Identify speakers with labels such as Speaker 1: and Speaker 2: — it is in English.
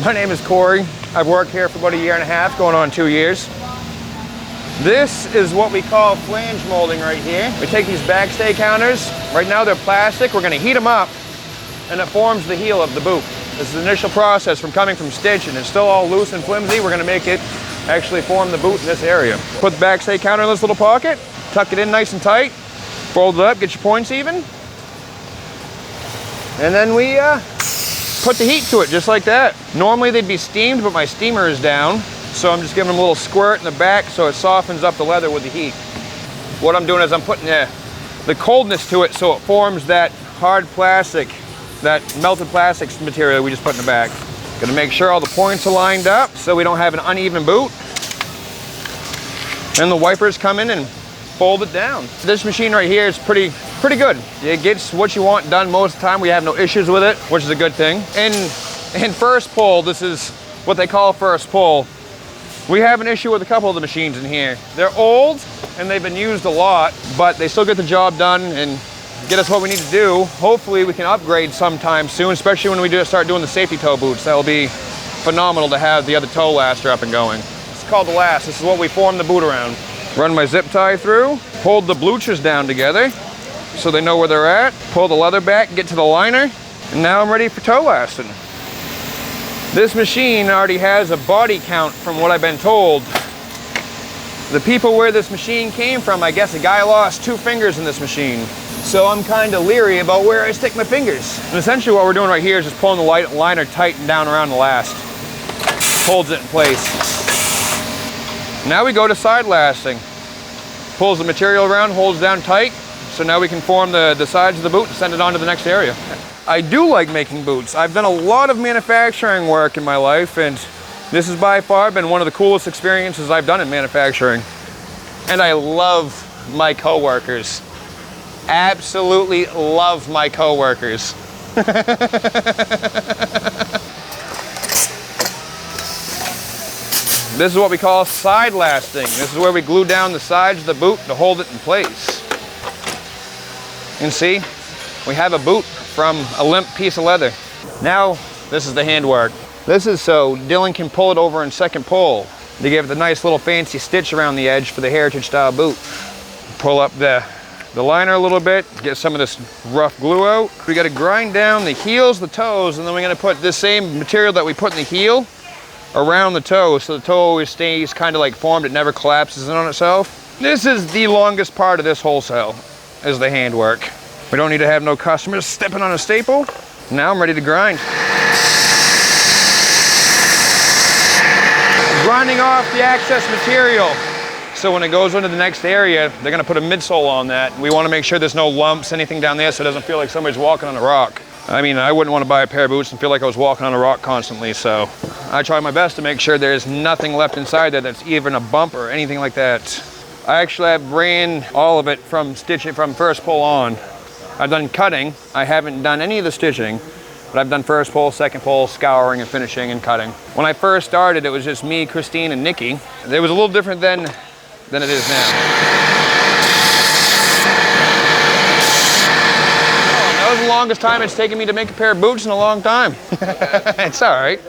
Speaker 1: My name is Corey. I've worked here for about 1.5 years, going on 2 years. This is what we call flange molding right here. We take these backstay counters. Right now they're plastic. We're going to heat them up and it forms the heel of the boot. This is the initial process from coming from stitch, and it's still all loose and flimsy. We're going to make it actually form the boot in this area. Put the backstay counter in this little pocket, tuck it in nice and tight, fold it up, get your points even. And then we put the heat to it just like that. Normally they'd be steamed, but my steamer is down. So I'm just giving them a little squirt in the back so it softens up the leather with the heat. What I'm doing is I'm putting the coldness to it so it forms that hard plastic, that melted plastics material we just put in the back. Gonna make sure all the points are lined up so we don't have an uneven boot. And the wipers come in and fold it down. This machine right here is pretty good. It gets what you want done most of the time. We have no issues with it, which is a good thing. In first pull, this is what they call first pull. We have an issue with a couple of the machines in here. They're old and they've been used a lot, but they still get the job done and get us what we need to do. Hopefully we can upgrade sometime soon, especially when we start doing the safety toe boots. That'll be phenomenal to have the other toe laster up and going. It's called the last. This is what we form the boot around. Run my zip tie through, hold the bluchers down together so they know where they're at, pull the leather back, get to the liner, and now I'm ready for toe lasting. This machine already has a body count from what I've been told. The people where this machine came from, I guess a guy lost 2 fingers in this machine. So I'm kind of leery about where I stick my fingers. And essentially what we're doing right here is just pulling the liner tight and down around the last. Holds it in place. Now we go to side lasting. Pulls the material around, holds down tight. So now we can form the sides of the boot and send it on to the next area. I do like making boots. I've done a lot of manufacturing work in my life, and this has by far been one of the coolest experiences I've done in manufacturing. And I love my coworkers. Absolutely love my coworkers. This is what we call side lasting. This is where we glue down the sides of the boot to hold it in place. And see, we have a boot from a limp piece of leather. Now, this is the handwork. This is so Dylan can pull it over in second pull to give it the nice little fancy stitch around the edge for the heritage style boot. Pull up the liner a little bit, get some of this rough glue out. We gotta grind down the heels, the toes, and then we're gonna put this same material that we put in the heel around the toe so the toe always stays kind of like formed, it never collapses in on itself. This is the longest part of this wholesale, is the handwork. We don't need to have no customers stepping on a staple. Now I'm ready to grind. Grinding off the excess material. So when it goes into the next area, they're gonna put a midsole on that. We wanna make sure there's no lumps, anything down there, so it doesn't feel like somebody's walking on a rock. I mean, I wouldn't wanna buy a pair of boots and feel like I was walking on a rock constantly, so I try my best to make sure there's nothing left inside there that's even a bump or anything like that. I actually have ran all of it from stitching from first pull on. I've done cutting. I haven't done any of the stitching, but I've done first pull, second pull, scouring and finishing and cutting. When I first started, it was just me, Christine, and Nikki. It was a little different then than it is now. Oh, that was the longest time it's taken me to make a pair of boots in a long time. It's all right.